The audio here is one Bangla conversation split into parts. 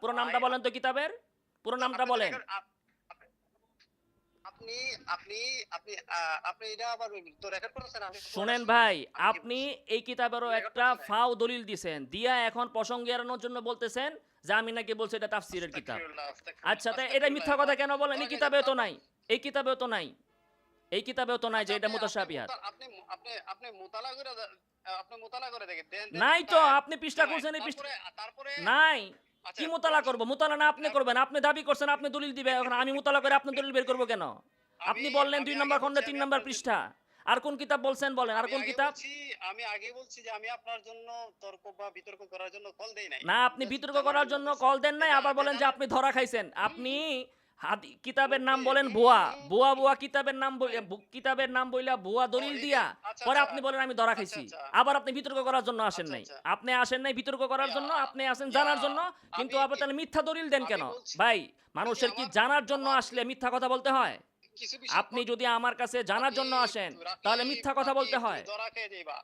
পুরো নামটা বলেন তো কিতাবের, পুরো নামটা বলেন। আপনি আপনি আপনি আপনি এটা আবার তো রেকর্ড করেছেন, আপনি শুনেন শুনুন ভাই, আমি কি আপনি বলছি। এই কিতাবেরও রেকর্ড একটা করেছেন? ফাও দলিল দিছেন, দিয়া এখন প্রসঙ্গ এড়ানোর জন্য বলতেছেন যে আমি নাকি বলছি এটা তাফসীরের কিতাব। আস্তাগফিরুল্লাহ, আস্তাগফিরুল্লাহ, আচ্ছা, তাই এটা আস্তাগফিরুল্লাহ। মিথ্যা কথা কেন বলেন? এই ধরা খেয়ে কিতাবেও তো তারপর নাই, এই কিতাবেও তো নাই, এই কিতাবেও তো নাই যে আচ্ছা, এটা আপনি আপনি মুতাশাবিহাত। আপনি আপনি আপনি মুতালা করে আপনি মুতালা করে দেখেন, দেন দেন নাই একটা তো, আপনি পৃষ্ঠা সময়। খুলছেন, এই পৃষ্ঠা তারপরে তারপরে নাই। কি আচ্ছা মোতালা কোরআন করবো? মোতালা না আপনি করবেন, আপনি দাবি করছেন আপনি দলিল দিবেন, এখন আমি মোতালা করে আপনি দলিল বের করবো কেন? আমি আপনি বললেন আমি 2 আগে নম্বর বলছি খণ্ডে 3 আমি নম্বর আপনার জন্য পৃষ্ঠা। আর কোন কিতাব বলছেন বলেন, আর আমি কোন আগে কিতাব? বলছি আমি আগে বলছি যে আমি আপনার জন্য তর্ক বা বিতর্ক করার জন্য কল দেই নাই। না, আপনি জাস্ট বিতর্ক জানার করার জন্য জন্য দিছি। কল দেন নাই, এটা আবার আপনি বলেন যে জানেন? আপনি ধরা খাইছেন। হুম, আপনি হুম, কিতাবের নাম হুম, বলেন হুম, ভুয়া, হুম, ভুয়া হুম, ভুয়া কিতাবের নাম হুম। কিতাবের নাম বইলা ভুয়া ও দলিল দিয়া আচ্ছা, পরে আচ্ছা, আপনি বলেন আমি ধরা আচ্ছা, খাইছি। আচ্ছা, আবার আপনি বিতর্ক করার জন্য আসেন আচ্ছা, নাই, আচ্ছা। আপনি আসেন নাই বিতর্ক করার ইয়া জন্য, আপনি আসেন ইয়া জানার জন্য। কিন্তু আমি আবার তাহলে মিথ্যা দলিল দেন আমি কেন? বলছি ভাই, আমি মানুষের কি আমার জানার জন্য আমার আসলে মিথ্যা কথা বলতে হয়? কিছু বিষয় আপনি যদি আমার কাছে জানার আপনি জন্য আসেন তাহলে রাকিব মিথ্যা কথা বলতে রাকিব তুমি হয়? ধরা খেয়ে যাইবা।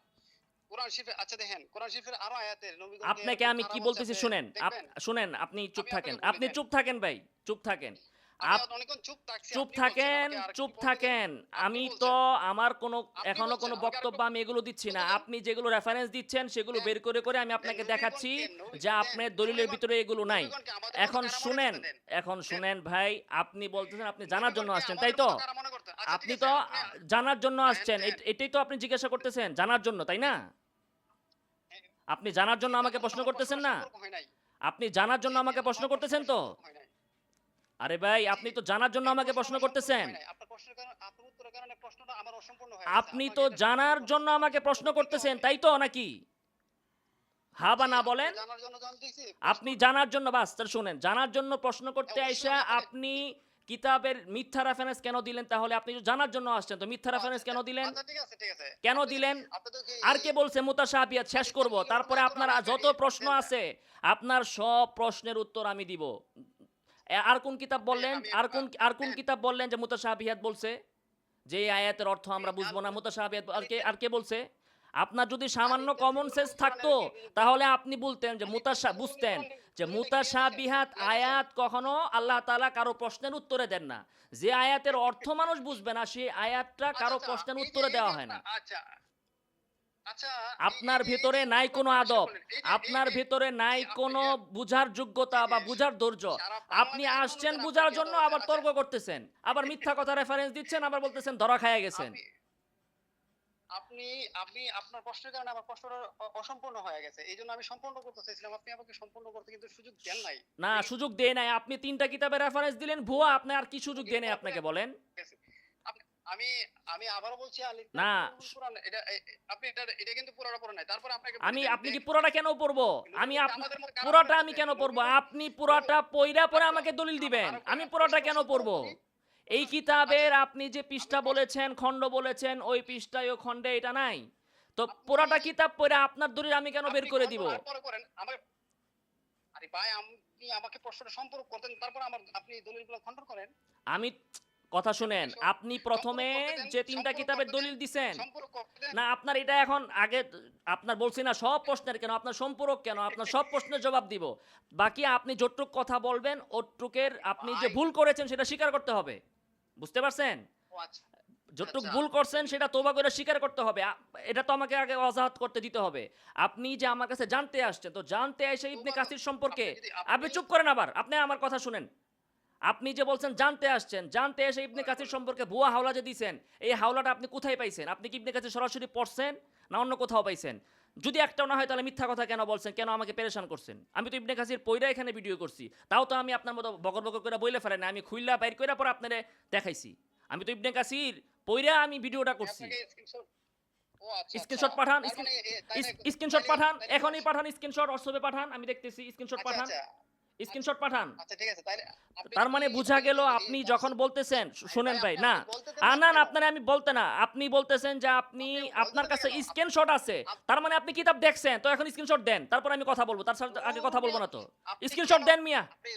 কোরআন শরীফে আচ্ছা দেখেন, কোরআন শরীফের আরো আয়াতে নবীগণকে আপনাকে এরকম আমি কি খারাপ বলছে, বলতেছি আপনি শুনেন, দেখবেন? শুনেন, আপনি চুপ আমি থাকেন, আপনাকে বলি আপনি দেন। চুপ থাকেন ভাই, চুপ থাকেন। আমি আপ অনেকক্ষণ চুপ থাকছি, চুপ আপনি বলছেন থাকেন, আমাকে আর চুপ কি বলতে দিন। থাকেন। আপনি আমি তো বলছেন, আমার কোনো আপনি এখনো বলছেন কোনো আমাকে বক্তব্য আরেকটু আমি এগুলো দিচ্ছি না। বলতে দেন। আপনি যেগুলো রেফারেন্স দিচ্ছেন সেগুলো দেন বের করে করে আমি দেন আপনাকে দেখাচ্ছি নবীগণকে যে দেন আপনার দলিলের ভিতরে এগুলো নাই। নবীগণকে আমাদের মতো এখন কারা মনে শুনেন, করতে দেন। এখন দেন শুনেন ভাই, আপনি বলতেছেন আপনি জানার জন্য নবীগণকে আসছেন, তাই আমাদের তো? মতো কারা মনে করতে। আচ্ছা ঠিক আপনি আছে তো আপনি জানার জন্য দেন আসছেন, দেন এটাই তো আপনি জিজ্ঞাসা করতেছেন, জানার জন্য, তাই না? আপনি জানার জন্য আমাকে এটার সাথে প্রশ্ন আমার করতেছেন প্রশ্নের না? সম্পর্ক হয় নাই। আপনি জানার জি জন্য জি আমাকে প্রশ্ন আমার করতেছেন প্রশ্নের তো? সম্পর্ক হয় নাই। আরে ভাই, জি আপনি তো জানার জন্য এই আমাকে প্রশ্ন প্রশ্ন আমার সম্পূর্ণ করতেছেন। হয় নাই। আপনার প্রশ্নের কারণে আপনার উত্তরের কারণে প্রশ্নটা আমার অসম্পূর্ণ হয়ে গেছে। আপনি আপনাকে তো এটা সম্পূর্ণ জানার করতে জন্য হবে, আমাকে সম্পূর্ণ প্রশ্ন দিতে করতেছেন, হবে। তাই তো নাকি? হ্যাঁ বা জি না আপনি বলেন? জানার জন্য জানতেছি প্রশ্ন আপনি জানার জন্য, বাস তাহলে শুনেন, জানার জন্য প্রশ্ন করতে অবশ্যই আইসা আমি আপনাকে আপনি কিতাবের মিথ্যা রেফারেন্স কেন দিলেন? তাহলে আপনি তো জানার জন্য আসছেন, তো মিথ্যা আচ্ছা রেফারেন্স আচ্ছা কেন দিলেন? আচ্ছা ঠিক আছে ঠিক আছে। কেন আপনি দিলেন? আপনি তো কি আর কে বলছে মুতাশাবিহাত? শেষ হাদিস করব, থেকে সংগ্রহ তারপরে করে আপনার আমাকে যত প্রশ্ন দেন না। আছে আপনার সব প্রশ্নের উত্তর আমি দিব। আর কোন কিতাব আপনি বললেন, আমি আর কোন দেন কিতাব বললেন যে মুতাশাবিহাত বলছে, যে এই আয়াতের অর্থ আমরা বুঝবো না, মুতাশাবিহাত আর কে বলছে? আপনার যদি সামান্য কমন সেন্স থাকতো তাহলে আপনি বলতেন যে বুঝতেন যে মুতাশাবিহাত আয়াত কখনো আল্লাহ তাআলা কারো প্রশ্নের উত্তরে দেন না। যে আয়াতের অর্থ মানুষ বুঝবে না সেই আয়াতটা আচ্ছা কারো আচ্ছা প্রশ্নের এই যে উত্তরে এই যে দেওয়া হয় না। আপনার আচ্ছা আচ্ছা আপনার এই ভেতরে যে নাই আপনার কোনো বিষয় আদব, বললেন এই যে আপনার ভেতরে নাই এই আপনি কোনো বুঝার যোগ্যতা এই বা যে বুঝার ধৈর্য। সারা আপনি বাংলাদেশের আসছেন মানুষের আপনার বুঝার কি জন্য, আদর আছে আবার আচ্ছা তর্ক করতেছেন, আবার মিথ্যা কথা রেফারেন্স দিচ্ছেন, আবার বলতেছেন ধরা খায়া গেছেন। আপনি আপনি আপনি আপনার প্রশ্নের কারণে আমার প্রশ্নটা অসম্পূর্ণ হয়ে গেছে। এইজন্য আমি সম্পূর্ণ করতে চাইছিলাম। আপনি আমাকে সম্পূর্ণ করতে কিন্তু সুযোগ দেন নাই। না, আমি সুযোগ দেয় নাই। আপনি ৩টা কিতাবের রেফারেন্স দিলেন ভুয়া, আপনি আর কি সুযোগ দেয় নাই তারপরে আপনাকে বলেন? গেছে। আপনি আমি আমি আবারও বলছি আল না, ইতিহাফুল কুরআন এটা আপনি এটা কিন্তু পুরোটা পড়েন নাই। তারপরে আপনাকে বলি দেন আপনি যে কি পুরাটা কেন পড়বো? নবীগণকে আমাদের মধ্যে কারা মনে পুরাটা আমি করতেন? কেন পড়বো? নবীগণ আপনি নবী পুরাটা পইরা পরে আচ্ছা আমাকে দলিল দিবেন। আরো আমি পুরাটা প্রশ্নের কেন সম্পর্ক পড়বো? করি। এই প্রশ্ন আচ্ছা কিতাবের আপনি যে আমি পৃষ্ঠা বলেছেন, খণ্ড বলেছেন, ওই পৃষ্ঠায় ও খণ্ডে এটা নাই। তো আপনি পুরাটা কিতাব পড়ে আপনার দলিল আমি কেন বের আপনি করে দিব? খণ্ডন আর পরে করেন। আমার আরে ভাই আপনি আমাকে প্রশ্নটা সম্পূর্ণ করতেন তারপর আপনি দলিলগুলো খণ্ডন করেন। আমি কথা আমাকে শুনেন, আপনি সম্পূর্ণ প্রথমে করতে দেন, যে ৩টা সম্পূর্ণ কিতাবের করতে দেন, দলিল দিছেন, সম্পূর্ণ করতে দেন। না আপনার এটা এখন আগে আপনার বলছি না সব প্রশ্নের কেন, আপনার সম্পূরক কেন, আপনার সব প্রশ্নের জবাব দিব। বাকি আপনি যতটুক কথা বলবেন ওটুকের আরে আপনি যে ভাই ভুল করেছেন সেটা স্বীকার করতে হবে। বুঝতে পারছেন? ও আচ্ছা যতটুক আচ্ছা ভুল করছেন সেটা তওবা করে স্বীকার করতে হবে। এটা তো আমাকে আগে ওয়াজাহাত করতে দিতে হবে। আপনি যে আমার কাছে জানতে আসছেন, তো জানতে এসে ইবনে তওবা কাসির সম্পর্কে আপনি যদি আপনি আপনি চুপ করেন, আবার আপনি আমার কথা শুনেন। আপনি যে বলছেন জানতে আসছেন, জানতে এসে ইবনে বলেন কাসির বলেন সম্পর্কে ভুয়া হাওলা যে দিছেন, এই হাওলাটা আপনি কোথায় পাইছেন? আপনি কি ইবনে কাসির সরাসরি পড়ছেন না অন্য কোথাও পাইছেন? যদি একটাও না হয় তাহলে মিথ্যা কথা কেন বলছেন? কেন আমাকে পেরেশান করছেন? আমি তো ইবনে কাসির পইরা এখানে ভিডিও করছি। তাও তো আমি আপনার মতো বকর বকর করে বইলে ফেলে না, আমি খুইল্লা বাইর কইরা পরে আপনারে দেখাইছি। আমি তো ইবনে কাসির পইরা আমি ভিডিওটা আমি করছি। আপনাকে স্ক্রিনশট ও আচ্ছা আচ্ছা স্ক্রিনশট পাঠান, তার মানে তাইলে স্ক্রিনশট তাইলে পাঠান, তাইলে এখনই পাঠান, স্ক্রিনশট হোয়াটসঅ্যাপে পাঠান, আমি দেখতেছি। স্ক্রিনশট আচ্ছা পাঠান, আচ্ছা আচ্ছা স্ক্রিনশট পাঠান। আচ্ছা ঠিক আছে তাইলে আপনি তার যদি মানে বুঝা গেল এই আপনি যখন তাফসীর বলতেছেন, আরে শুনেন ভাই ভাই, আপনি না, আমাকে বলতে দেন না না না, কেন? আপনারে আমি বলতে না, আপনি বলতেছেন যে আপনি আপনি বলতে আপনার দেন না কাছে কেন? স্ক্রিনশট আছে, তার মানে আপনি কিতাব দেখছেন, তো এখন স্ক্রিনশট দেন, তারপর আমি কথা বলবো, তার সাথে আগে দূর কথা বলবো মিয়া না তো। আপনি স্ক্রিনশট কেন দেন মিয়া, আপনি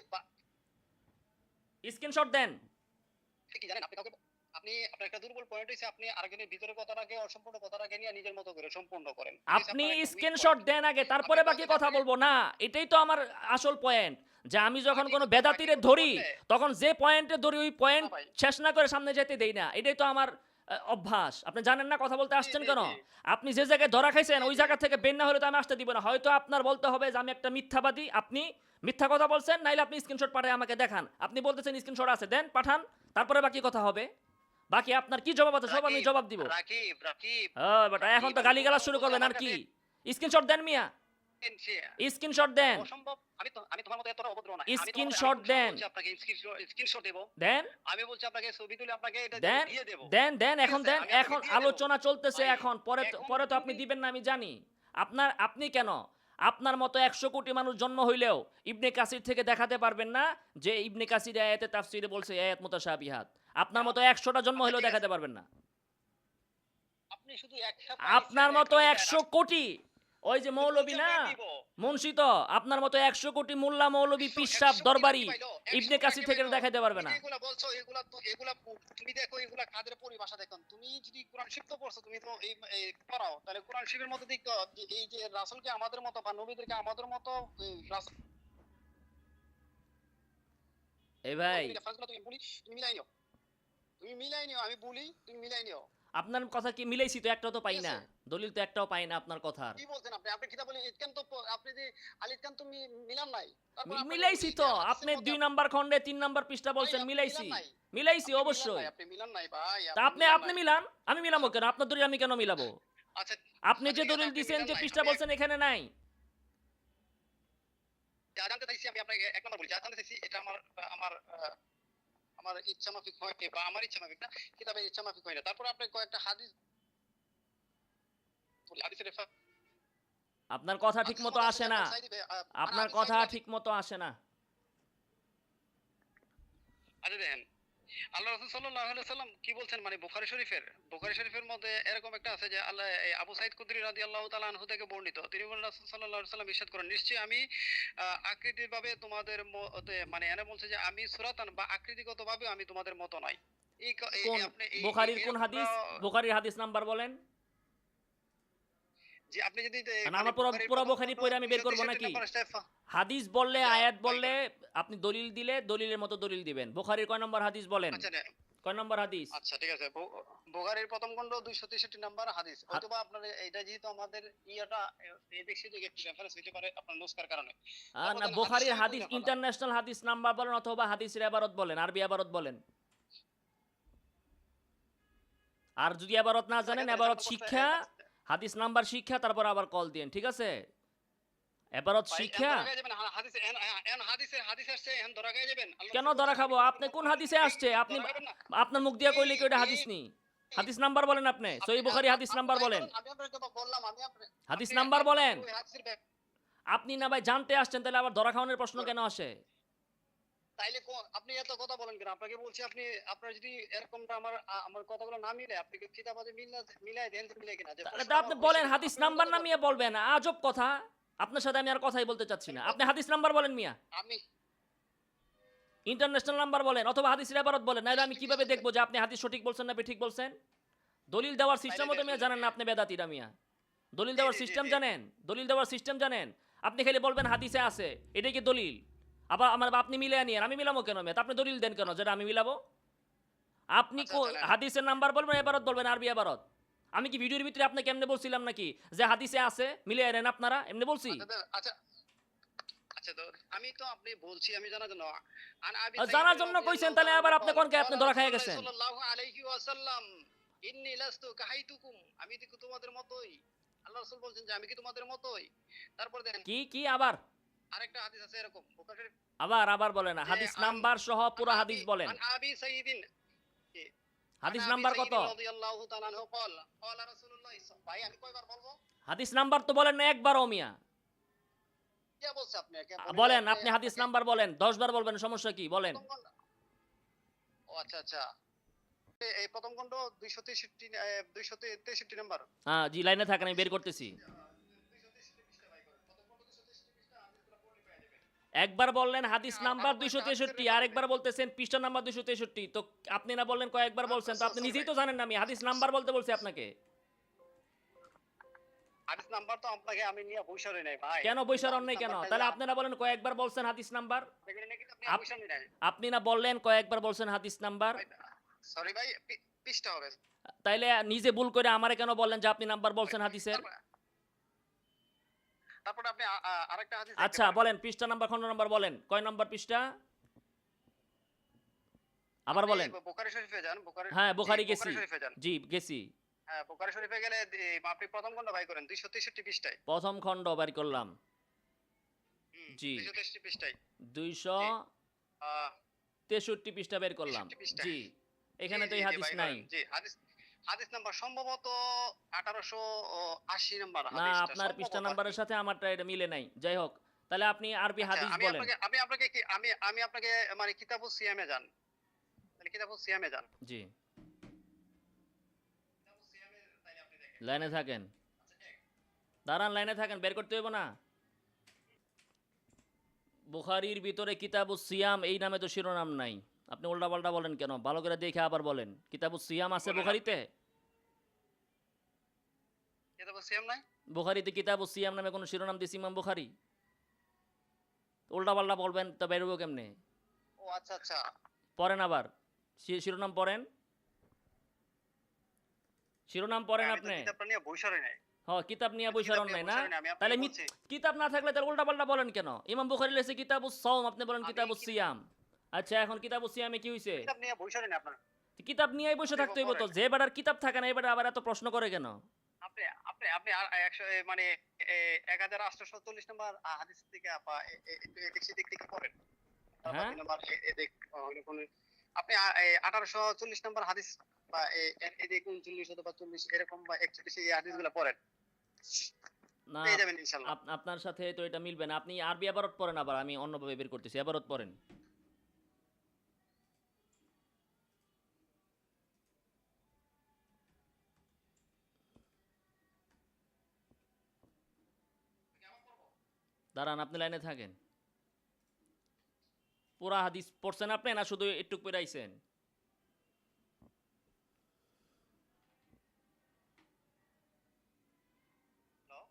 স্ক্রিনশট দেন। আপনি কি জানেন আপনি আপনার একটা দুর্বল পয়েন্ট হইছে আপনি আরেকজনের ভিতরের কথাটাকে অসম্পূর্ণ কথাটাকে নিয়ে নিজের মতো করে সম্পূর্ণ করেন। এটা হচ্ছে আপনি আপনার একটা weak স্ক্রিনশট point। দেন আগে, তারপরে আপনি বাকি বলতে কথা চাচ্ছেন বলবো না। এটাই তো আমার আসল পয়েন্ট, যে আমি যখন বাকি কোনো কথা বেদাতিরে বললে ধরি তখন যে পয়েন্টে ধরি ওই না পয়েন্ট ভাই। শেষ না করে সামনে যেতে দেই না। এটাই তো আমার অভ্যাস। আপনি জানেন না কথা বলতে জি, আসছেন জি, কেন? জি। আপনি যে জায়গায় ধরা খাইছেন জি, ওই জি। জায়গা থেকে বের না হলে তো আমি আসতে দিব না। হয়তো আপনার বলতে হবে যে আমি একটা মিথ্যাবাদী, আপনি মিথ্যা কথা বলছেন, নাইলে আপনি স্ক্রিনশট পাঠায় আমাকে দেখান। আপনি বলতেছেন স্ক্রিনশট আছে, দেন পাঠান, তারপরে বাকি কথা হবে। বাকি আপনার কি জবাব আছে সব আমি রাকিব, জবাব দিব। রাকিব, রাকিব, বেটা এখন রাকিব তো আমি গালিগালাজ তোমাকে শুরু বলছি করবেন আমার আর কি? কাছে স্ক্রিনশট দেন মিয়া, সে- স্ক্রিনশট দেন, অসম্ভব। আমি তোমার মতো এতটা অভদ্র না। স্ক্রিনশট আমি দেন, বলছি আপনাকে স্ক্রিনশট দেব। দেন, আমি বলছি আপনাকে ছবি তুলে আপনাকে এটা দেন, দিয়ে দেব। দেন, ঠিক এখন আছে? দেন। আমি আপনাকে এখন দিয়ে দেব। আলোচনা চলতেছে, ভাই এখন পরে এখন পরে তো আপনি তুমি দিবেন না আমি জানি। আপনি কেন আপনার মতো 100 কোটি মানুষ জন্ম হইলেও ইবনে কাসির থেকে দেখাতে পারবেন না যে ইবনে কাসির আয়াতে তাফসীরে বলছে আয়াত মুতাশাবিহাত। আপনার মতো 100টা জন্ম আচ্ছা হইলেও ঠিক আছে। দেখাতে পারবেন না। আপনি শুধু একটা পাইছেন আপনার মতো একটা যেটা 100 কোটি, ওই যে মৌলবী বুঝছেন না ভাই দিব। মুন্সি, তো আপনার মতো 100 কোটি মোল্লা মৌলবী 100 পিসাব 100 কোটি দরবারি কি পাইলো? 100 ইবনে কোটি কাসির কে থেকে পাইলো? দেখাতে পারবে তুমি না। যে এগুলা বলছো এগুলা তুমি দেখো এগুলা কাদের পরিভাষা দেখো। তুমি যদি কোরআন শরীফ তো পড়ছো তুমি তো এই পড়াও তাহলে কোরআন শরীফের মধ্যে দেখো যে এই যে রাসূলকে আমাদের মতো বা নবীদেরকে আমাদের মতো রাসূল এই ভাই, রেফারেন্সগুলো তুমি মিলাই নিও। তুমি মিলাই নিও আমি বলি তুমি মিলাই নিও। আপনার কথা কি মিলাইছি তো একটাও তো ঠিক পাই না, আছে? দলিল তো একটাও পাই না আপনার কথার। কি বলছেন আপনি? আপনি কিতাব বলি ইতকান তো আপনি যে আল ইতকান তো মিলান নাই। তারপর আপনাকে মিলাইছি বলি তো, যে হাদিসের আপনি মধ্যে 2 নাম্বার খণ্ডে 3 নাম্বার পৃষ্ঠা ভাই বলছেন আপনি মিলাইছি। মিলান নাই। মিলাইছি আপনি মিলান অবশ্যই। নাই, আপনি মিলান নাই ভাই, তা আপনি আপনি মিলান আপনি নাই। মিলান, আমি মিলাবো কেন? আপনার দলিল আমি কেন মিলাবো? আচ্ছা, আপনি আচ্ছা যে ঠিক আছে দলিল আপনি দিছেন, মিলান যে নাই। পৃষ্ঠা বলছেন এখানে নাই। যা জানতে চাইছি আমি আপনাকে এক নম্বর বলি। যা জানতে চাইছি এটা আমার আমার ইচ্ছা মাফিক হয় বা আমার ইচ্ছা মাফিক না, কিতাবের ইচ্ছা মাফিক হয় না। তারপর আপনি কয়েকটা হাদিস বলি। হাদিসের আপনার কথা ঠিক হাদিসের মতো মধ্যে আছে আসে যে না, আবু সাঈদ আপনার আবু সাঈদ কথা রাজি। ঠিক মতো আসে না। আচ্ছা দেখেন আল্লাহ রাসূল সাল্লাল্লাহু আলাইহি সাল্লাম কি বলছেন মানে বুখারী শরীফের মধ্যে এরকম একটা আছে যে আল্লাহ আবু সাঈদ খুদরি রাদিয়াল্লাহু তাআলা আনহু থেকে বর্ণিত। তিনি বলেন রাসূল সাল্লাল্লাহু আলাইহি সাল্লাম ইরশাদ করেন, নিশ্চয়ই আমি আকৃতিভাবে তোমাদের মতে মানে এনে বলছে যে আমি সুরাতান বা আকৃতিগতভাবে আমি তোমাদের মতো নই। কোন আপনি বুখারীর কোন এরকমটা হাদিস? বুখারীর হাদিস নাম্বার বলেন। যে আপনি যদি কারণ মানে আমার পুরো বুখারীর পুরো প্রথম বুখারী খণ্ড পড়ে আমি বের করব 263 নাকি? নম্বর স্টেফা হাদিস বললে, যা আয়াত বাই বললে করেন। আপনি দলিল দিলে দলিলের মতো দলিল দিবেন। বুখারীর কয় নম্বর হাদিস বলেন? আচ্ছা কয় নম্বর হাদিস? আচ্ছা ঠিক আছে বুখারীর প্রথম খণ্ড 263 নাম্বার হাদিস। হয়তোবা আপনার এটা যেহেতু আমাদের ইয়াটা এই দেশে যে একটু রেফারেন্স হইতে পারে আপনার নুসকার কারণে। তারপর না, দেন বুখারীর হাদিসটা হাদিস কইরা ফেলা। ইন্টারন্যাশনাল হাদিস নাম্বার বলেন, অথবা হাদিসের ইবারত বলেন, আরবি ইবারত বলেন। আর যদি ইবারত না জানেন, আগে ইবারত আপনার প্রশ্ন শিক্ষা, হাদিস নাম্বার শিক্ষা, তারপর আবার কল দিন, ঠিক আছে? ইবারত ভাই এন শিক্ষা। ধরা গায়ে যাবেন হাদিস এন হাদিস আসছে এন ধরা গায়ে যাবেন। আল্লাহ কেন রাসূল ধরা বলছেন খাবো? আমি আপনি তোমাদের কোন মতো হাদিসে নই। আসছে? আপনি ধরা খাবেন না? আপনার মুখ দিয়ে কইলে কি ওটা হাদিস এই নি? হাদিস নাম্বার বলেন, আপনি সহিহ বুখারী হাদিস নাম্বার তাই বলেন। করেন, আমি আপনাকে কথা বললাম আমি হাদিস আপনি নাম্বার বলেন। ওই হাদিসের আপনি না ভাই জানতে আসছেন, তাহলে আবার ধরা খাওয়ানোর প্রশ্ন কেন আসে? তাইলে আপনি এত কথা বলেন কেন? আপনাকে বলছি আপনি আপনার যদি এরকমটা আমার কথাগুলো না মিলে আপনি কি কিতাবে মিলাই দেন মিলে কিনা যে তাহলে তো প্রশ্নটা আপনি আমার বলেন হইছে হাদিস কিনা? আপনি নাম্বার কথা বলেন। নামিয়ে বলবেন, আজব কথা। আপনার সাথে আমি আর কথাই বলতে চাচ্ছি না। আপনি হাদিস নাম্বার বলেন মিয়া, আমি ইন্টারন্যাশনাল নাম্বার বলেন, অথবা হাদিসের ইবারত বলেন, নাহলে আমি কিভাবে দেখবো যে আপনি হাদিস সঠিক বলছেন না ঠিক বলছেন? দলিল দেওয়ার সিস্টেম তো মিয়া জানেন না আপনি, বেদাতিরা মিয়া। দলিল দেওয়ার সিস্টেম জানেন? দলিল দেওয়ার সিস্টেম জানেন? আপনি খালি বলবেন হাদিসে আছে, এটাই কি দলিল? আবার আপনি মিলে নিয়েন, আমি মিলাবো কেন মিয়া? তা আপনি দলিল দেন কেন যেটা আমি মিলাবো? আপনি আচ্ছা, আচ্ছা, নেন। হাদিসের নাম্বার বলবেন, ইবারত বলবেন, আরবি ইবারত। আমি কি ভিডিওর ভিতরে আপনি কেমনে বলছিলাম নাকি যে হাদিসে আছে মিলে নেন আপনারা? এমনি বলছি? আচ্ছা আচ্ছা তো আমি তো আপনি বলছি আমি জানার জন্য জানার জন্য কইছেন, তাহলে আবার আপনি কোন কে আপনি ধরা খাইয়া গেছেন? সাল্লাল্লাহু আলাইহি ওয়াসাল্লাম ইন্নী লাস্তু কাহাইতুকুম আমি কি তোমাদের মতোই। আল্লাহ রাসূল বলছেন যে আমি কি তোমাদের মতোই। তারপর দেখেন কি আবার আরেকটা হাদিস আছে এরকম বুখারী শরীফ আবার বলেন না, যে হাদিস নাম্বার সহ পুরো হাদিস বলেন। আন আবি সাইয়্যিদিন হাদিস নাম্বার কত? রাদিয়াল্লাহু তাআলা আনহু ক্বালা রাসূলুল্লাহ ভাই আমি কয়বার বলবো? হাদিস নাম্বার তো বলেন না একবারও মিয়া। কে বলছে আপনি বলেন, আপনি হাদিস নাম্বার বলেন, 10 বার বলবেন, সমস্যা কি বলেন? ও আচ্ছা এই প্রথম খণ্ড 263 নাম্বার হ্যাঁ জি, লাইনে থাকেন, আমি বের করতেছি। 263 পৃষ্ঠা ভাই করে প্রথম খণ্ড 263 পৃষ্ঠা হাদিসগুলো পড়লে পেয়ে যাবেন। একবার বললেন হাদিস হ্যাঁ, নাম্বার আরো কয়েকটা হাদিসের 263, রেফারেন্স আরেকবার বলতেছেন পৃষ্ঠা নাম্বার 263। তো আপনি না বললেন কয়েকবার বলছেন, তো আপনি সরি নিজেই ভাই, তো জানেন না, আমি হাদিস নাম্বার বলতে বলছি আপনাকে। হাদিস নাম্বার তো আপনাকে আমি নিয়ে বৈশারে নাই ভাই। কেন কিন্তু বৈশারণ হাদিস নেই কেন? নাম্বারটা যে তাহলে আপনারা বলেন কয়েকবার বলছেন হাদিস নাম্বার। আপনাকে নাকি আপনি আপ- বৈশারে নাই আপনি না বললেন কয়েকবার বলছেন হাদিস নাম্বার। ভাই। সরি ভাই, পৃষ্ঠা হবে। তাইলে নিজে ভুল করে আমারে কেন বললেন যে আপনি নাম্বার বলছেন হাদিসের? তারপর আপনি আরেকটা হাদিস দেখতে আচ্ছা পারেন। বলেন, পৃষ্ঠা নাম্বার খন্ড নাম্বার বলেন, কয় নাম্বার পৃষ্ঠা? আবার আপনি বলেন। বুখারী শরীফে যান, হ্যাঁ, বুখারী জি, গেছি। বুখারী শরীফে যান। জি গেছি। হ্যাঁ, বুখারী শরীফে গেলে আপনি প্রথম খণ্ড বাই করেন 263 পৃষ্ঠায়। প্রথম খণ্ড বাড়ি করলাম। জি। 263 পৃষ্ঠায়। জি। 263 পৃষ্ঠা বের করলাম। 63 পৃষ্ঠায়। জি, এখানে জি, তো জি, এই জি, হাদিস বাই নাই। করেন। জি, হাদিস নাম্বার সম্ভবত 1880 নাম্বার না, হাদিসটা আপনার সম্ভবত পৃষ্ঠা আরকি। নাম্বারের সাথে আমারটা এটা মিলে নাই। যাই হোক, তাহলে আপনি আরবি আচ্ছা, হাদিস আমি বলেন। আপনাকে আমি আপনাকে কি আমি আপনাকে মানে কিতাবুস সিয়ামে যান। তাহলে কিতাবুস সিয়ামে যান। জি, কিতাবুস সিয়ামে তাইলে আপনি দেখেন। লাইনে থাকেন। আচ্ছা, এক। দাঁড়ান, লাইনে থাকেন, বের করতে হইব না। বুখারীর ভিতরে কিতাবুস সিয়াম এই নামে তো শিরোনাম নাই। আপনি উল্টাপাল্টা বলেন কেন? ভালো করে দেখে আবার বলেন। কিতাবুস সিয়াম আছে বলেন বুখারীতে? কিতাবুস সিয়াম নাই? বুখারীতে কিতাবুস সিয়াম নামে কোনো শিরোনাম দিয়েছে ইমাম বুখারী? উল্টাপাল্টা বলবেন তো বেরোবো কেমনে? ও আচ্ছা, আচ্ছা। পড়েন আবার। শিরোনাম পড়েন। শিরোনাম পড়েন আমি তো আপনি। কিতাবটা নিয়ে বইসরে নাই। কিতাব নিয়ে আমি তো বই কিতাব সরণ নিয়ে নাই বই না? সরি নাই, আমি আপনাকে তাহলে বলছি। কিতাব না থাকলে তাহলে উল্টাপাল্টা বলেন কেন? ইমাম বুখারী লেখছে কিতাবুস সাওম, আপনি বলেন আমি কিতাবুস কি- সিয়াম। আচ্ছা, এখন কিতাবুস সিয়ামে কি হইছে? কিতাব নিয়ে বইসরে নাই আপনার। কিতাব নিয়েই বসে আপনি থাকতে হইব তো। পড়েন। যে বেটার কিতাব থাকে না এই বেটা আবার এত প্রশ্ন করে কেন? আপনি আপনি আপনি 100 1840 নম্বর হাদিস থেকে একটু এদিক সেদিক থেকে পড়েন। তারপর হ্যাঁ, 2 নম্বর এদিক হলো কোন আপনি 1840 নম্বর হাদিস বা এদিক 39 অথবা 40 এরকম বা 41 এই হাদিসগুলো পড়েন। না, পেয়ে যাবেন ইনশাআল্লাহ। আপনার সাথে তো এটা মিলবে না। আপনি আরবি এবারত পড়েন, আবার আমি অন্যভাবে বের করতেছি। এবারত পড়েন। দাঁড়ান, আপনি লাইনে থাকেন। পুরা হাদিস পড়ছেন আপনি না শুধু একটু পেরাইছেন? হ্যালো?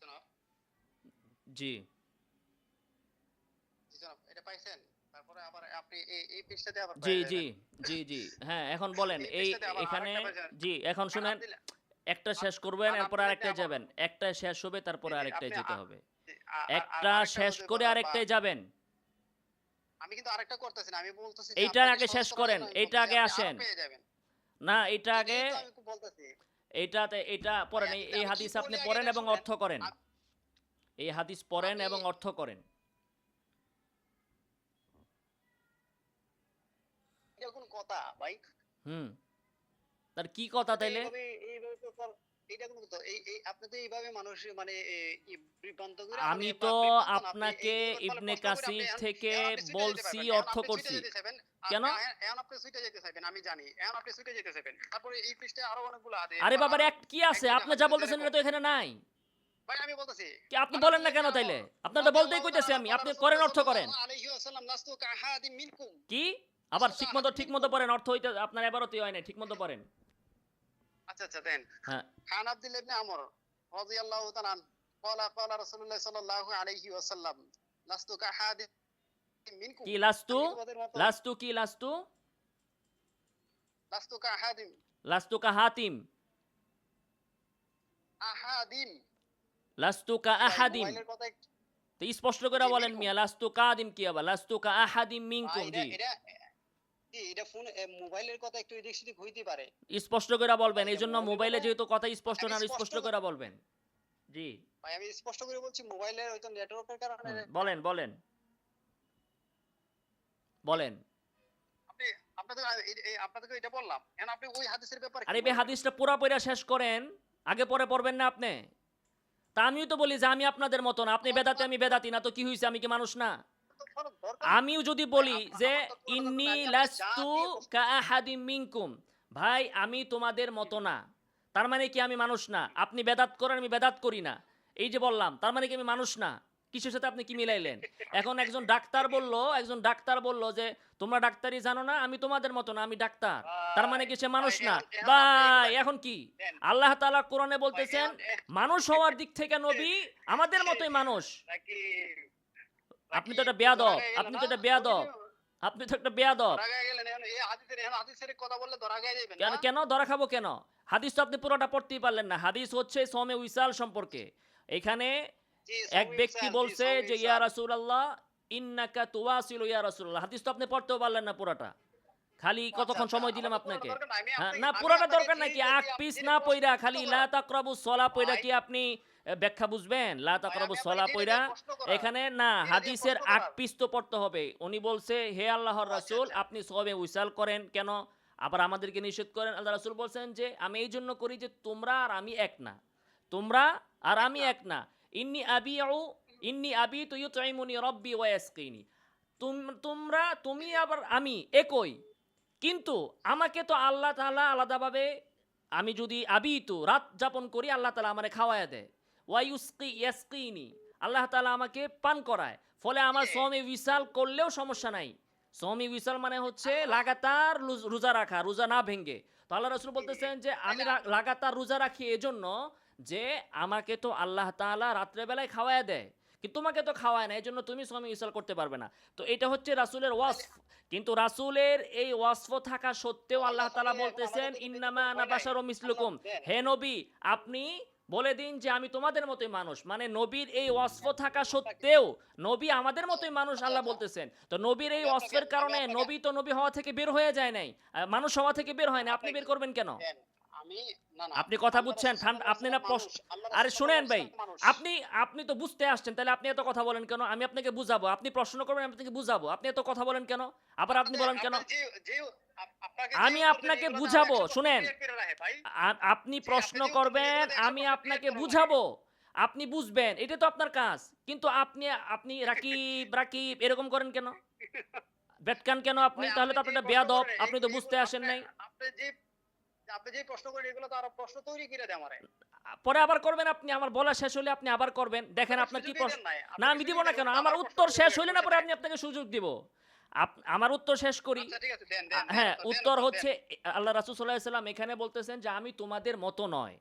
জনাব, জি, জি জনাব, এটা পাইছেন? তারপরে আবার আপনি এই পৃষ্ঠাতে আবার জি, পেয়ে জি, যাবেন। জি, জি। হ্যাঁ, এখন বলেন। এই এই পৃষ্ঠাতে আবার এখানে আরেকটা পাইছেন। জি, এখন আর শুনেন। আব্দুল্লাহ একটা আর শেষ করবেন, আর এরপর আব্দুল্লাহ ইবনে আরেকটায় আমর। যাবেন। একটা শেষ হবে, জি, তারপরে জি, আরেকটায় আপনি যেতে হবে। জি, একটা আরেকটা শেষ যদি করে বলা বা আরেকটায় যাবেন। আমি কিন্তু আরেকটা করতেছি না। আমি বলতেছি যে এইটার আপনাকে আগে সহজ শেষ করার করেন, জন্য আমি এইটা বলতেছি আগে আপনি আরো আসেন। পেয়ে যাবেন। না, এটা আগে, এটাই তো আমি বলতেছি। এইটাতে এটা ভাই পড়েন। যদি এই আমি কি হাদিস আপনি বলি আগে পড়েন এটা এবং শুনেন। অর্থ করেন। আ- এই হাদিস পড়েন আমি এবং অর্থ করেন। এটা কোন কথা ভাই? হুম, তার কি কথা এটা তাইলে? এইভাবে তো এটা কোন কথা? এই আপনি তো এইভাবে মানুষ মানে বিভ্রান্ত করে মানে আমি বা তো বিভ্রান্ত না আপনি আপনাকে মানে ইবনে প্রশ্ন করে আপনি কাসির এখন থেকে এখন আপনি ছুটে যেতে বলছি, পারবেন। এখন অর্থ আপনি ছুটে করছি। যেতে চাইবেন। কেন? এখন আপনি ছুটে যেতে চাইবেন আমি জানি। এখন আপনি ছুটে যেতে চাইবেন। তারপরে এই পৃষ্ঠায় আরো অনেকগুলো আরে বা বাবার, আরো কি আছে? 1-2টা আপনি যা হাদিস আছে বলতেছেন এরকম। এটা তো এখানে নাই। ভাই আমি বলতেছি কি আপনি আনাস বলেন না ইবনে কেন আমর তাইলে? আপনার তো বলতেই রাদিয়াল্লাহু কইতেছি তাআলা আমি। ক্বালা আপনি করেন, রাসূলুল্লাহ অর্থ করেন। সাল্লাল্লাহু আলাইহি ওয়াসাল্লাম লাস্তু কাআহাদিম মিনকুম কি? আবার লাস্তু ঠিকমতো কাআহাদিম ঠিকমতো মিনকুম। পড়েন, অর্থ হইতে আপনার এবারতই হয় নাই। ঠিকমতো পড়েন। আচ্ছা, আচ্ছা দেন। হ্যাঁ, عن عبد الله بن عمرو رضي الله تعالى عنه قال رسول الله صلى الله عليه وسلم لست كأحد منكم কি লাস্তু? আমি তোমাদের মতো লাস্তু কি লাস্তু? لست كأحد লাস্তু কা হাতিম। আহাদিম লাস্তু কা ভাই আহাদিম। মোবাইলের কথা তো স্পষ্ট করে জি বলেন মিনকুম মিয়া, লাস্তু কা আদিম কি আবার? লাস্তু কা আহাদিম ভাই মিনকুম। এটা জি, এটা জি এটা ফোন মোবাইলের কথা একটু এদিক সেদিক হইতে পারে স্পষ্ট করে বলবেন। ভাই এই জন্য মোবাইলের মোবাইলে কথা যেহেতু কথা স্পষ্ট আমি না, স্পষ্ট স্পষ্ট করে বলবেন। জি, ভাই আমি স্পষ্ট করে বলছি মোবাইলের হয়তো নেটওয়ার্কের কারণে বলেন বলেন বলেন। আপনি আপনাদের আপনাদেরকে এটা বললাম এখন আপনি ওই হাদিসের ব্যাপারে আরে কি বে, বলবেন হাদিসটা পুরা পড়া শেষ করেন। আগে পরে পড়বেন না আপনি? তা আমিও তো বলি যে আমি আপনাদের মতো না। আপনি বেদাতি, আমি বেদাতি না, তো কি হইছে? আমি কি মানুষ না? তো দরকার নেই আমিও যদি ভাই বলি যে আমার তো কোনো দরকার ইন্নি নাই। আপনি যা লাস্তু দিয়ে প্রশ্ন কা আহাদিম মিনকুম, ভাই আমি তোমাদের মতো না, তার মানে কি আমি মানুষ না? আপনি বেদাত করেন, আমি বেদাত করি না, এই যে বললাম, তার মানে কি আমি মানুষ না? কিসের সাথে আপনি কি মিলাইলেন? এখন একজন ডাক্তার বলল যে তোমরা ডাক্তারি জানো না, আমি তোমাদের মতো না, আমি ডাক্তার, তার মানে কি সে মানুষ না? এখন আপনি ভাই ভাই এখন কি দেন আল্লাহ তাআলা কোরআনে ভাই বলতেছেন এখন মানুষ হওয়ার দিক থেকে নবী আমাদের মতোই মানুষ। নাকি আপনি নাকি তো একটা ধরা বেয়াদব, গায়ে গেল আপনি না তো একটা নবীজি? বেয়াদব, আপনি তো একটা বেয়াদব। ধরা গায়ে গেলেন এখন এই হাদিসের কথা বললে ধরা গায়ে যাবেন কেন না? কেন ধরা খাবো কেন? হাদিস তো আপনি পুরোটা পড়তেই পারলেন না। হাদিস হচ্ছে সৌমে উইসাল সম্পর্কে। এখানে জি এক সৌমি ব্যক্তি বিশাল, জি বলছে সৌমি যে ইয়া বিশাল। রাসূলুল্লাহ ইন্নাকা তুওয়াসিলু ইয়া রাসূলুল্লাহ। হাদিস তো আপনি পড়তেও পারলেন না পুরাটা। খালি আচ্ছা, কতক্ষণ আচ্ছা। সময় দিলাম আমার তো পুরোটা আপনাকে। দরকার নাই। হ্যাঁ, না আমি পুরাটা আপনাকে দরকার নাই কি? আগ আপনি পিস যিনি না প্রশ্ন পইরা প্রশ্ন খালি লা করার তাকরাবুস সলা পইরা ভাই, কি আপনি ব্যাখ্যা বুঝবেন? লা ভাই আমি তাকরাবুস আপনাকে সলা যিনি পইরা দিয়ে প্রশ্ন করার, এখানে না যিনি দিয়ে হাদিসের প্রশ্ন আগ করার। পিস তো পড়তে হবে। উনি বলছে হে আল্লাহর ও আচ্ছা, রাসূল আচ্ছা। আপনি সওমে উইসাল করেন কেন? আবার আমাদেরকে নিষেধ করেন। আল্লাহ রাসূল বলছেন যে আমি এই জন্য করি যে তোমরা আর আমি এক না। তোমরা আর এক আমি না। এক না। ইন্নি আবিউ ইন্নি আবিতু ইউতঈমুনি রাব্বি ওয়া ইয়াসকিনি। তুমি আবার আমি একই। কিন্তু আমাকে তো আল্লাহ তাআলা আলাদাভাবে, আমি যদি আবিতু রাত যাপন করি আল্লাহ তাআলা আমারে খাওয়ায়া দেয়। ওয়া ইয়াসকিনি, আল্লাহ তাআলা আমাকে পান করায়। ফলে আমার কে? সওমে উইসাল করলেও সমস্যা নাই। সওমে উইসাল মানে হচ্ছে আল্লাহ লাগাতার রোজা রাখা, রোজা না ভেঙে। তো আল্লাহ রাসূল জি, জি। বলতেছেন যে আমি তাইলে লাগাতার রোজা রাখি এজন্য যে আমাকে তো আল্লাহ তাআলা রাত্রে বেলায় খাওয়ায়া দেয়। কিন্তু তোমাকে তো খাওয়ায় না, এজন্য তুমি সওমে উইসাল করতে পারবে না। তো এটা হচ্ছে রাসূলের তাইলে ওয়াসফ। কিন্তু রাসূলের এই ওয়াসফ থাকা তো সত্ত্বেও আল্লাহ আল্লাহ তাহলে তাআলা এখন বলতেছেন আমাদের তো দিতে তো ইন্নামা আনা ভয় নাই। বাশারুম আল্লাহ মিসলুকুম। দেন। হে নবী আপনি বলে দিন যে আমি তোমাদের মতোই মানুষ। মানে নবীর এই ওয়াসফ থাকা আপনাকে সত্ত্বেও নবী আমাদের আচ্ছা, মতোই মানুষ আচ্ছা, আল্লাহ আচ্ছা। বলতেছেন। তো নবীর এই ওয়াসফের কারণে নবী তো নবী হওয়া থেকে বের হয়ে যায় নাই। মানুষ হওয়া থেকে বের হয় না। আপনি আপনাকে বের করবেন কেন? দেন। আমি না, না। আপনি কথা আল্লাহ বুঝছেন? রাসূল সাল্লাল্লাহু আলাইহি আপনি না ওয়াসাল্লাম মানুষ। আল্লাহ আরে রাসূল সাল্লাল্লাহু শুনেন আলাইহি ভাই, ওয়াসাল্লাম মানুষ। আপনি আপনি তো বুঝতে আসছেন, তাহলে আপনি এত কথা বলেন কেন? আমি আপনাকে বুঝাবো। আপনি প্রশ্ন করবেন, আমি আপনাকে বুঝাবো। আপনি এত কথা বলেন কেন? আবার আপনি আপনাদের বলেন কেন? আপনার যে আপনাকে যে আমি উত্তর দেন আপনাকে এগুলো তো আরো বুঝাবো, 100 জন শুনেন। ক্লিয়ার করে রাখে ভাই। আপনি জি, আপনি প্রশ্ন যে উত্তর দেন করবেন, এগুলো তো 100 আমি জন ক্লিয়ার আপনাকে করা লাগে। বুঝাবো। আপনি বুঝবেন। এটা তো আপনার কাজ। কিন্তু আপনি আপনি রাকিব, রাকিব এরকম করেন কেন? বেটকান কেন আপনি? ভাই তাহলে আপনি তো যে আপনি একটা প্রশ্ন বেয়াদব। করেন আপনি তো বুঝতে এইগুলো আসেন নাই। আপনি যে আপনি যে প্রশ্ন করেন এগুলো তো আরো প্রশ্ন তৈরি করে দেয় আমারে। পরে আবার করবেন আপনি। আমার বলা শেষ হলে আপনি আবার করবেন। দেখেন আপনাকে আপনার কি সুযোগই প্রশ্ন। দেন নাই। না আপনাকে আমি দিব সুযোগই না দেন কেন? উল্টা আমার আবার প্রশ্ন উত্তর করে শেষ দিয়ে হইলে না বসে পরে থাকেন। আমি আপনাকে সুযোগ দিব। আমার উত্তর শেষ করি। আচ্ছা ঠিক আছে দেন, দেন, দেন হ্যাঁ, উত্তর, দেন উত্তর উত্তর, দেন। হচ্ছে আল্লাহ রাসূল সাল্লাল্লাহু আলাইহি সাল্লাম এখানে বলতেছেন যে আমি তোমাদের মতো নয়।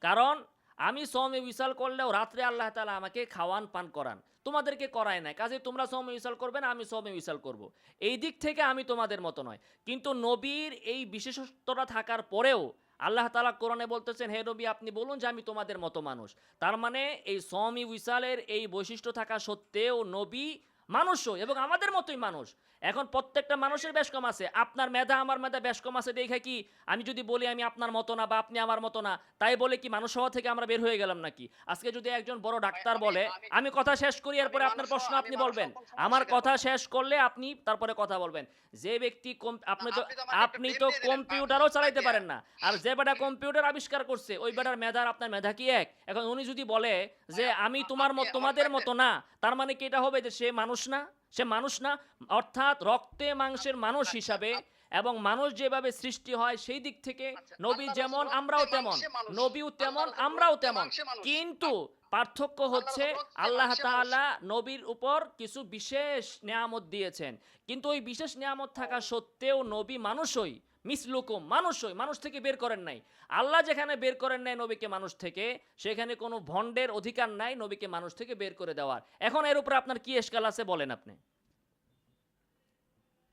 কারণ আমি সওমে উইসাল করলেও রাত্রে আল্লাহ তাআলা আমাকে খাওয়ান পান করান। তোমাদেরকে করায় নাই। কাজেই তোমরা সওমে উইসাল করবে না, আমি সওমে উইসাল করব। এই দিক থেকে আমি তোমাদের মতো নয়। কিন্তু নবীর এই বিশেষত্বটা থাকার পরেও আল্লাহ তাআলা কোরআনে বলতেছেন হে নবী আপনি বলুন যে আমি তোমাদের মতো মানুষ। তার মানে এই সওমে উইসালের এই বৈশিষ্ট্য থাকা সত্ত্বেও নবী মানুষও এবং আমাদের মতোই মানুষ। এখন প্রত্যেকটা মানুষের বেশ কম আছে। আপনার মেধা আমার মেধা বেশ কম আছে দেখে কি আমি যদি বলি আমি আপনার মতো না বা আপনি আমার মতো না, তাই বলে কি মানুষ হওয়া থেকে আমরা বের হয়ে গেলাম নাকি? আজকে যদি একজন বড় ভাই ডাক্তার আমি বলে, আমি আমি কথা শেষ করি আমি এরপরে আপনার মানুষ প্রশ্ন আমি আপনি মানুষ বলবেন। হওয়ার কোন সময় আমার স্বীকার কথা করব না। শেষ করলে আপনি তারপরে কথা বলবেন। যে ব্যক্তি না আপনি তো আমাকে একটা আপনি ব্রেন তো দিয়ে দিলেন কম্পিউটারও বাদ চালাইতে দিয়া। পারেন না। আর যে বেটা কম্পিউটার আবিষ্কার করছে ওই বেটার মেধা আর আপনার মেধা কি এক? এখন উনি যদি বলে ভাই যে আমি তোমার আপনি মত আমার তোমাদের বাদ দেন। মতো না, তার মানে কি এটা হবে যে সে মানুষ না? সে মানুষ না, অর্থাৎ রক্তে মাংসের মানুষ আচ্ছা, হিসাবে এবং মানুষ যেভাবে সৃষ্টি হয় সেই দিক থেকে আচ্ছা নবী আল্লাহ রাসূল যেমন রক্তে আমরাও তেমন, মাংসে মানুষ। নবীও আল্লাহ তেমন রাসূল আমরাও রক্তে তেমন। মাংসে মানুষ। কিন্তু পার্থক্য আল্লাহ হচ্ছে রাসূল রক্তে আল্লাহ মাংসে মানুষ। তাআলা নবীর উপর কিছু বিশেষ নিয়ামত দিয়েছেন। কিন্তু ওই বিশেষ নিয়ামত থাকা সত্ত্বেও নবী মানুষই, মিসলুকুম মানুষই, মানুষ থেকে বের করেন নাই। আল্লাহ যেখানে বের করেন নাই নবীকে মানুষ থেকে, সেখানে কোনো ভণ্ডের অধিকার নাই নবীকে মানুষ থেকে বের করে দেওয়ার। এখন এর উপর আপনার কি এশকাল আছে বলেন আপনি?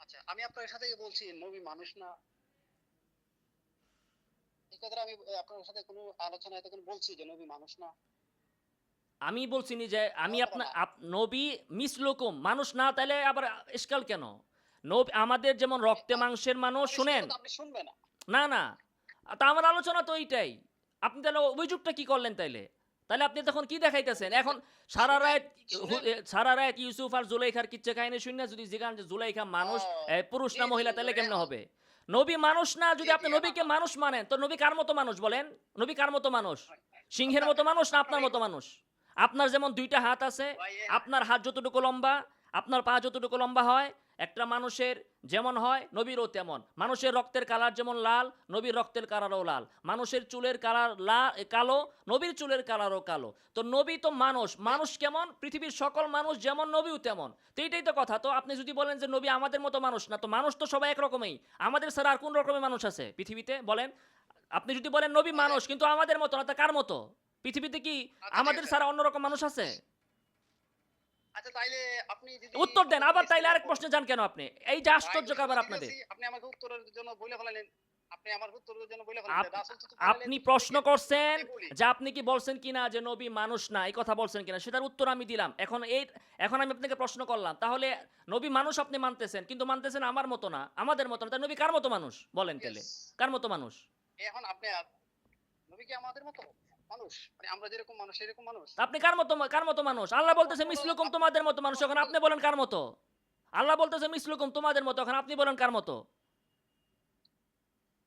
আচ্ছা আমি আপনার সাথে বলছি নবী মানুষ না। এই কথাটা আমি আপনার সাথে কোনো আলোচনায় তখন বলছি যে নবী মানুষ না। আমি বলছি নি যে আমি আমার কথা আপনার না। নবী মিসলুকুম মানুষ না, তাইলে আবার এশকাল কেন? নবী আমাদের যেমন রক্তে মাংসের মানুষ, আমি শুনেন। শুনবো তো আপনি শুনবেন না। না না, তা আমার আলোচনা তো এইটাই। আপনি তাহলে অভিযোগটা কি করলেন তাইলে? তাহলে আপনি তখন কি দেখাইতেছেন? এখন সারা শুনেন, রাত শুনেন। সারা রাত ইউসুফ আর জুলাইখার কিচ্ছা কাহিনী শুনে যদি জিগান যে জুলাইখা মানুষ পুরুষ জি না জি মহিলা, তাহলে কেমনে হবে? নবী মানুষ না, যদি জি আপনি জি নবীকে মানুষ মানেন তো নবী কার মতো মানুষ বলেন? নবী কার মতো মানুষ? সিংহের আপনার মতো মানুষ না আপনার আপনার মতো মানুষ? আপনার যেমন দুইটা হাত আছে, ভাই আপনার হাত যতটুকু লম্বা, আপনার পা যতটুকু লম্বা হয় একটা মানুষের যেমন হয় নবীরও তেমন। মানুষের রক্তের কালার যেমন লাল, নবীর রক্তের কালারও লাল। মানুষের চুলের কালার কালো, নবীর চুলের কালারও কালো। তো নবী তো মানুষ, মানুষ কেমন? পৃথিবীর সকল মানুষ যেমন নবীও তেমন। তো এইটাই তো কথা। তো আপনি যদি বলেন যে নবী আমাদের মতো মানুষ না, তো মানুষ তো সবাই একরকমই। আমাদের ছাড়া আর কোন রকমের মানুষ আছে পৃথিবীতে বলেন? আপনি যদি বলেন নবী মানুষ কিন্তু আমাদের মতো না, তা কার মতো? পৃথিবীতে কি আচ্ছা ঠিক আমাদের আছে। ছাড়া অন্যরকম মানুষ আছে? আচ্ছা তাইলে আপনি যদি উত্তর দেন। আবার তাইলে ইস্তেমা আরেক প্রশ্নে যান কেন আপনি? এই যে ভাই আশ্চর্য তো ব্যাপার শুনতে আপনাদের। দিতেছি, আপনি আমাকে উত্তরের জন্য বলে ফেলালেন। আপনি আমার উত্তরের জন্য বলে ফেলালেন যে আপ- রাসূল তো বলে আপনি নাই প্রশ্ন নবীকে। করছেন আমি বলি যে আপনি কি বলছেন কিনা যে নবী মানুষ না, এই কথা বলছেন কিনা, সেটার উত্তর আমি দিলাম। এখন আমি আপনাকে প্রশ্ন করলাম, তাহলে নবী মানুষ আপনি মানতেছেন, কিন্তু মানতেছেন আমার মতো না, আমাদের মতো না। তা নবী কার মতো মানুষ বলেন তাহলে? ইয়েস। কার মতো মানুষ? এখন আপনি নবী কি আমাদের মতো মানুষ? মানে আমরা যেরকম মানুষ সেরকম মানুষ? আপনি কার মতো মানুষ? আল্লাহ বলতেছে মিসলুকুম, তোমাদের মতো মানুষ, এখন আপনি বলেন কার মতো? আল্লাহ বলতেছে মিসলুকুম, তোমাদের মতো, এখন আপনি বলেন কার মতো?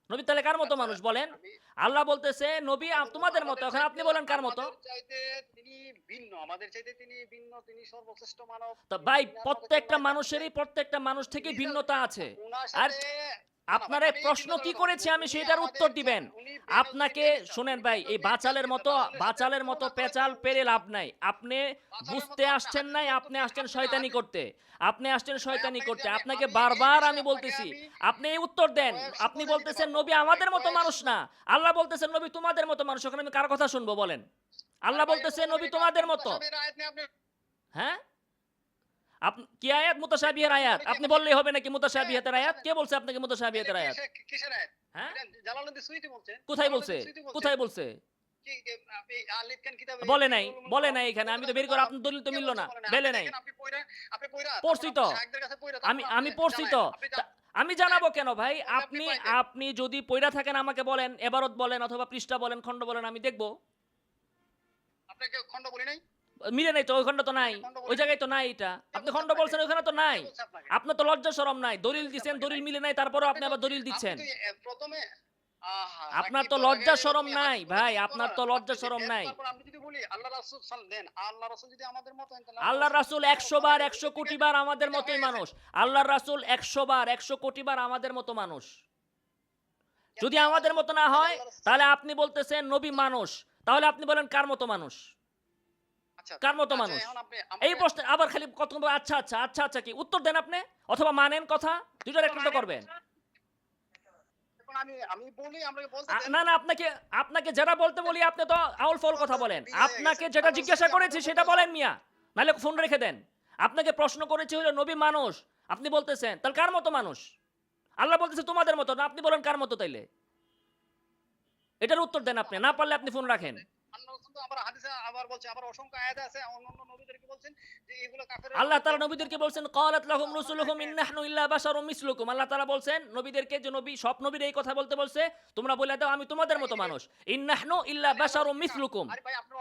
নবী তাহলে কার মতো আচ্ছা মানুষ বলেন? আমি আল্লাহ বলতেছে নবী তোমাদের মতো, আমাদের এখন আপনি চাইতে বলেন কার মতো? আমাদের চাইতে তিনি ভিন্ন। আমাদের চাইতে তিনি ভিন্ন। তিনি সর্বশ্রেষ্ঠ মানব। তো তিনি ভাই দুনিয়ার মধ্যে প্রত্যেকটা চলায় থাকতে মানুষেরই প্রত্যেকটা মানুষ থেকে উনি যে ভিন্নতা আছে। উনার আর সাথে না, না ভাই আপনারে আমি এই প্রশ্ন কি ভিন্নতার কথা করেছি বলছি। আমি উনি সেটার উত্তর আমাদের দিবেন। উনি বেহেশতি আপনাকে ফেরেশতা। শোনেন উনি ভাই, এই বেহেশতি বাচালের ফেরেশতা। মতো বাচালের সাথে মতো তুলনা করার পেঁচাল কোনো পেরে উচিত লাভ না। নাই। আপনি বাচালের বুঝতে মতো আপনি আসছেন নাই, হাদিসের আপনি মতো আসছেন আপনি শয়তানি হাদিস করতে। আপনি আসছেন ভাই শয়তানি আপনাকে করতে। যে আপনাকে আমি এই বারবার বিষয়ে আমি আপনাকে বলতেছি, আমি আপনি এই উত্তর দেন। কয়েকশো আপনি বলে দিতে বলতেছেন পারবো। নবী ভাই আমাদের মতো মানুষ কয়েকশো না, আল্লাহ বলতেছেন নবী তোমাদের মতো মানুষ। এখন আমি কার কথা শুনবো বলেন? আরে আল্লাহ ভাই বলতেছে এগুলো বলেন নবী এটা আপনি তোমাদের মতো। মুতাশাবির আয়াত নিয়ে আপনি হ্যাঁ, কি আয়াত? মুতাশাবিহের আপনি আয়াত। বলে কি আপনি আমাকে বললেই হবে নাকি হ্যাঁ মুতাশাবিহাতের আয়াত? মুতাশাবিহ কে বলছে আপনাকে তাইলে মুতাশাবিহাতের আয়াত? কিসের আয়াত? হ্যাঁ, এটা জালালউদ্দিন সুয়ুতি বলছে। কোথায় বলছে? জালালউদ্দিন সুয়ুতি বলছে কোথায় বলছে? কি আপনি আলিফ খান কিতাবে বলে নাই, ইয়াকুলুল বলে মুলক নাই এখানে। আমি তো বের করে, মুতাশাবিহ আপনার দলিল তো কে মিলল বলছে না, বলে নাই। আপনি বেলে নাই। দেখেন আপনি পইরা তারপর পড়ছি আপনি তো, শায়েখদের কাছে পইরা আমি তারপর আপনি আমি পড়ছি জানায়েন। তো। আপনি আমি হ্যাঁ জানাবো কেন ভাই? পড়লে আপনি আপনি পাইবেন। আপনি যদি পইড়া থাকেন আমাকে বলেন, এবারত বলেন অথবা পৃষ্ঠা বলেন, খণ্ড বলেন, আমি দেখবো। আপনাকে খন্ড বলি নাই? মিলে নাই তো, ওই খণ্ড তো নাই, আপনাকে খন্ড ওই বলি নাই? জায়গায় তো নাই এটা। কে আপনি বলছে খণ্ড আপনাকে? বলছেন, ওইখানে তো নাই। কে বলছে আপনাকে? আপনার তো লজ্জা শরম নাই। কে দলিল বলছে দিছেন, আপনাকে দলিল ভাই? মিলে নাই, তারপরেও আপনি আপনি তো আবার দলিল দিচ্ছেন। প্রথমে আহা আপনার রাকিব তো বড় লজ্জা আগে শরম এরকমই নাই হাদিসগুলো ভাই, ঠিক আপনার করার তো লজ্জা আপনি যে শরম নাই। তারপর আপনি যদি বলি আল্লাহ রাসূল দেন আল্লাহ রাসূল যদি আমাদের মতো হন তাহলে আল্লাহ রাসূল আমাদের 100 মতো বার হবে। 100 এদিকে কোটি বার আমাদের এটা মতোই হয়ে গেছে। মানুষ। আল্লাহর রাসূল 100 বার 100 কোটি বার আমাদের মতো মানুষ। যদি কেমনে আমাদের মতো না তাহলে হয়, আল্লাহ রাসূল তাহলে আপনি বলতেছেন নবী মানুষ, তাহলে আপনি বলেন কার মতো মানুষ? আচ্ছা কার মতো আচ্ছা মানুষ? এখন আপনি এই আমাকে প্রশ্নে আবার খালি কত আচ্ছা আচ্ছা আচ্ছা আচ্ছা কি উত্তর দেন আপনি, অথবা মানেন কথা, দুইটার একটা তো করবেন। এখন আমি বলি আমাকে বলতে দেন। না না, আপনাকে আপনাকে যেটা বলতে বলি আপনি তো আউল ফাউল কথা বলেন। বিয়ে হয়ে আপনাকে গেছে। যেটা আল্লাহ জিজ্ঞাসা রাসূল করেছি আমাদের সেটা মতো বলেন মিয়া, নাহলে ফোন রেখে দেন। আপনাকে প্রশ্ন করেছি হলো নবী মানুষ, আপনি বলতেছেন তাহলে কার মতো মানুষ? আল্লাহ বলতেছে তোমাদের মতো না, আপনি বলেন কার মতো তাইলে? এটার উত্তর দেন আপনি, না পারলে আপনি ফোন রাখেন। আল্লাহ রাসূল তো আবার হাদিসে আবার বলছে আবার অসংখ্য আয়াত আছে অন্যান্য নবীদেরকে বলছেন যে এগুলো কাফেররা আল্লাহ তাআলা নবীদেরকে বলছেন ক্বালাত লাহুম রুসুলুহুম ইন্নাহনু ইল্লা বাশারুম মিসলুকুম। আল্লাহ তাআলা বলছেন নবীদেরকে, যে নবী সব নবীর এই কথা বলতে বলছে, তোমরা বলে দাও আমি তোমাদের মতো মানুষ। ইন্নাহনু ইল্লা বাশারুম মিসলুকুম। আরে ভাই আপনার